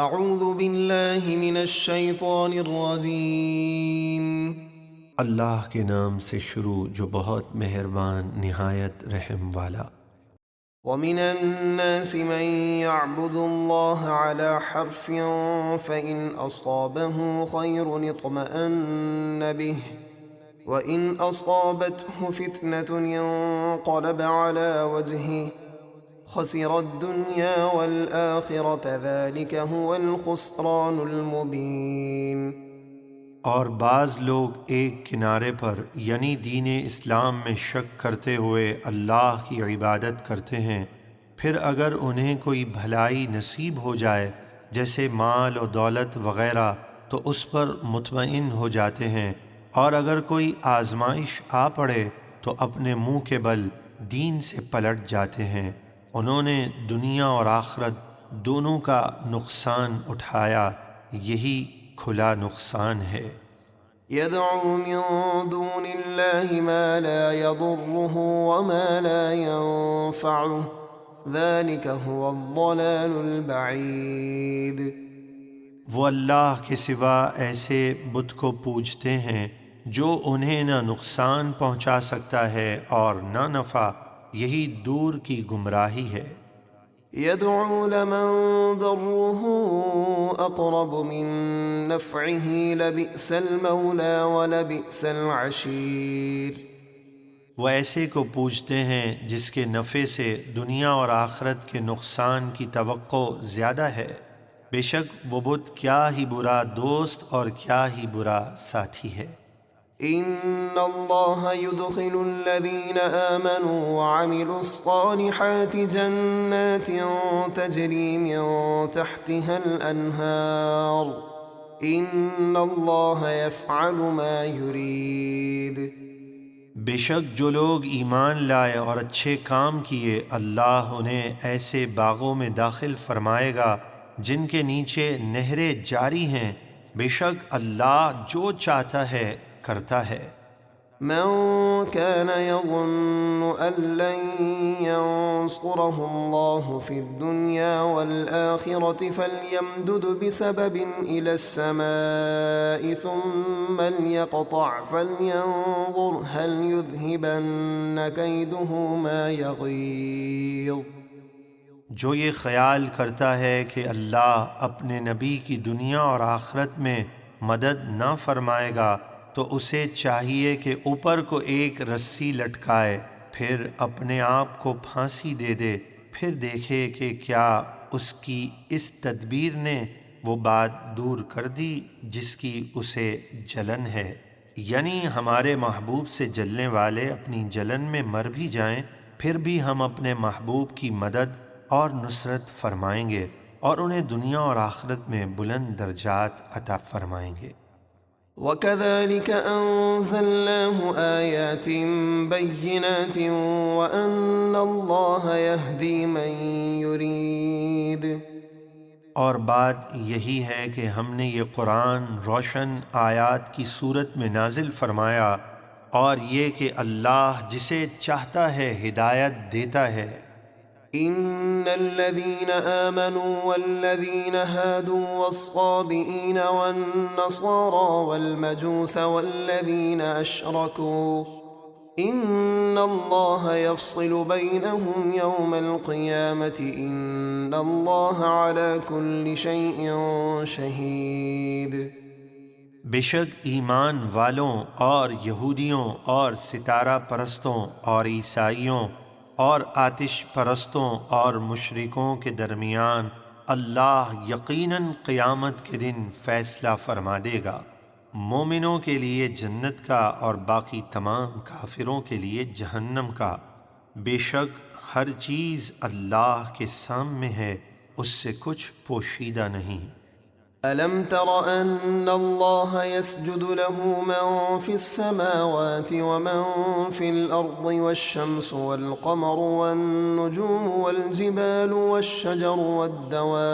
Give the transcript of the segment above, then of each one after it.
اعوذ باللہ من الشیطان الرجیم۔ اللہ کے نام سے شروع جو بہت مہربان نہایت رحم والا۔ ومن الناس من يعبد الله على حرف فإن أصابه خير اطمأن به وإن أصابته فتنة انقلب على وجهه خسر الدنيا والآخرة ذلك هو الخسران المبين۔ اور بعض لوگ ایک کنارے پر یعنی دین اسلام میں شک کرتے ہوئے اللہ کی عبادت کرتے ہیں، پھر اگر انہیں کوئی بھلائی نصیب ہو جائے جیسے مال و دولت وغیرہ تو اس پر مطمئن ہو جاتے ہیں، اور اگر کوئی آزمائش آ پڑے تو اپنے منہ کے بل دین سے پلٹ جاتے ہیں۔ انہوں نے دنیا اور آخرت دونوں کا نقصان اٹھایا، یہی کھلا نقصان ہے۔ يدعو من دون الله ما لا يضره وما لا ينفعه ذلك هو الضلال البعيد۔ وہ اللہ کے سوا ایسے بت کو پوجتے ہیں جو انہیں نہ نقصان پہنچا سکتا ہے اور نہ نفع، یہی دور کی گمراہی ہے۔ يدعو لمن ضره أقرب من نفعه لبئس المولى ولبئس العشير۔ وہ ایسے کو پوجتے ہیں جس کے نفع سے دنیا اور آخرت کے نقصان کی توقع زیادہ ہے، بے شک وہ بت کیا ہی برا دوست اور کیا ہی برا ساتھی ہے۔ ان اللہ يدخل الذین آمنوا وعملوا الصالحات جنات تجری من تحتها الانہار ان اللہ يفعل ما يريد۔ بے شک جو لوگ ایمان لائے اور اچھے کام کیے، اللہ انہیں ایسے باغوں میں داخل فرمائے گا جن کے نیچے نہریں جاری ہیں، بے شک اللہ جو چاہتا ہے کرتا ہے۔ من كان يظن أن لن ينصره الله في الدنيا والآخرة فليمدد بسبب إلى السماء ثم ليقطع فلينظر هل يذهبن كيده ما يغيظ۔ جو یہ خیال کرتا ہے کہ اللہ اپنے نبی کی دنیا اور آخرت میں مدد نہ فرمائے گا تو اسے چاہیے کہ اوپر کو ایک رسی لٹکائے، پھر اپنے آپ کو پھانسی دے دے، پھر دیکھے کہ کیا اس کی اس تدبیر نے وہ بات دور کر دی جس کی اسے جلن ہے۔ یعنی ہمارے محبوب سے جلنے والے اپنی جلن میں مر بھی جائیں، پھر بھی ہم اپنے محبوب کی مدد اور نصرت فرمائیں گے اور انہیں دنیا اور آخرت میں بلند درجات عطا فرمائیں گے۔ وَكَذَلِكَ أَنزَلْنَاهُ آيَاتٍ بَيِّنَاتٍ وَأَنَّ اللَّهَ يَهْدِي مَن يُرِيدُ۔ اور بات یہی ہے کہ ہم نے یہ قرآن روشن آیات کی صورت میں نازل فرمایا، اور یہ کہ اللہ جسے چاہتا ہے ہدایت دیتا ہے۔ ان الذين آمنوا والذين هادوا والصابئين والنصارى والمجوس والذين أشركوا ان الله يفصل بينهم يوم القيامة ان الله على كل شيء شهيد۔ بے شک ایمان والوں اور یہودیوں اور ستارہ پرستوں اور عیسائیوں اور آتش پرستوں اور مشرکوں کے درمیان اللہ یقیناً قیامت کے دن فیصلہ فرما دے گا، مومنوں کے لیے جنت کا اور باقی تمام کافروں کے لیے جہنم کا۔ بے شک ہر چیز اللہ کے سامنے ہے، اس سے کچھ پوشیدہ نہیں۔ أَلَمْ تَرَ أَنَّ اللَّهَ يَسْجُدُ لَهُ مَن فِي السَّمَاوَاتِ وَمَن فِي الْأَرْضِ وَالشَّمْسُ وَالْقَمَرُ وَالنُّجُومُ وَالْجِبَالُ وَالشَّجَرُ وَالدَّوَابُّ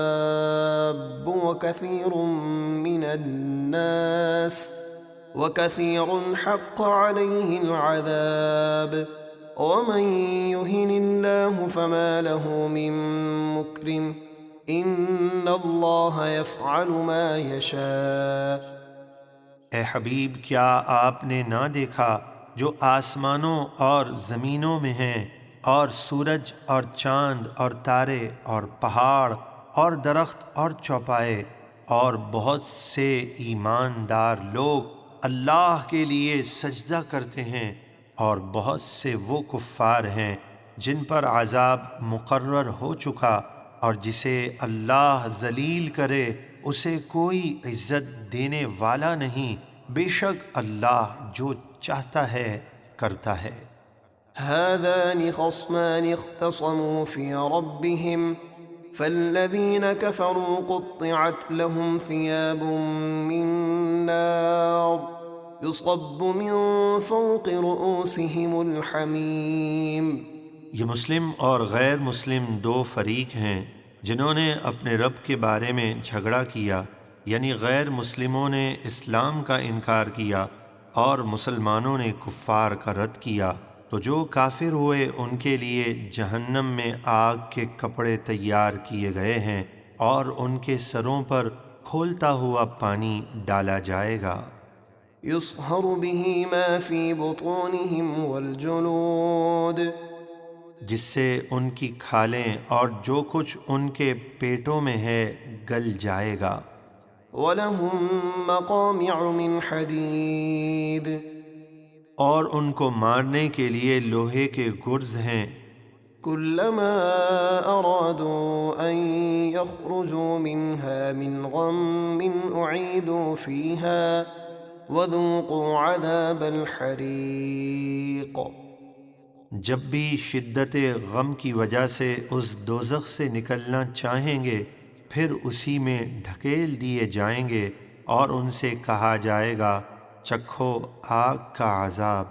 وَكَثِيرٌ حَقَّ عَلَيْهِ الْعَذَابُ وَمَن يُهِنِ اللَّهُ فَمَا لَهُ مِن مُّكْرِمٍ إن الله يفعل ما يشاء. اے حبیب کیا آپ نے نہ دیکھا جو آسمانوں اور زمینوں میں ہیں، اور سورج اور چاند اور تارے اور پہاڑ اور درخت اور چوپائے، اور بہت سے ایماندار لوگ اللہ کے لیے سجدہ کرتے ہیں، اور بہت سے وہ کفار ہیں جن پر عذاب مقرر ہو چکا، اور جسے اللہ ذلیل کرے اسے کوئی عزت دینے والا نہیں، بے شک اللہ جو چاہتا ہے کرتا ہے۔ هذان خصمان اختصموا في ربهم فالذين كفروا قطعت لهم ثياب من نار يصب من فوق رؤوسهم الحميم. یہ مسلم اور غیر مسلم دو فریق ہیں جنہوں نے اپنے رب کے بارے میں جھگڑا کیا، یعنی غیر مسلموں نے اسلام کا انکار کیا اور مسلمانوں نے کفار کا رد کیا، تو جو کافر ہوئے ان کے لیے جہنم میں آگ کے کپڑے تیار کیے گئے ہیں اور ان کے سروں پر کھولتا ہوا پانی ڈالا جائے گا، يصهر به ما في بطونهم والجلود. جس سے ان کی کھالیں اور جو کچھ ان کے پیٹوں میں ہے گل جائے گا، وَلَهُم مَّقَامِعُ مِنْ حَدِيدٍ. اور ان کو مارنے کے لیے لوہے کے گرز ہیں، كُلَّمَا أَرَادُوا أَن يَخْرُجُوا مِنْهَا مِنْ غَمٍّ أُعِيدُوا فِيهَا وَذُوقُوا عَذَابَ الْحَرِيقِ. جب بھی شدت غم کی وجہ سے اس دوزخ سے نکلنا چاہیں گے پھر اسی میں ڈھکیل دیے جائیں گے اور ان سے کہا جائے گا چکھو آگ کا عذاب۔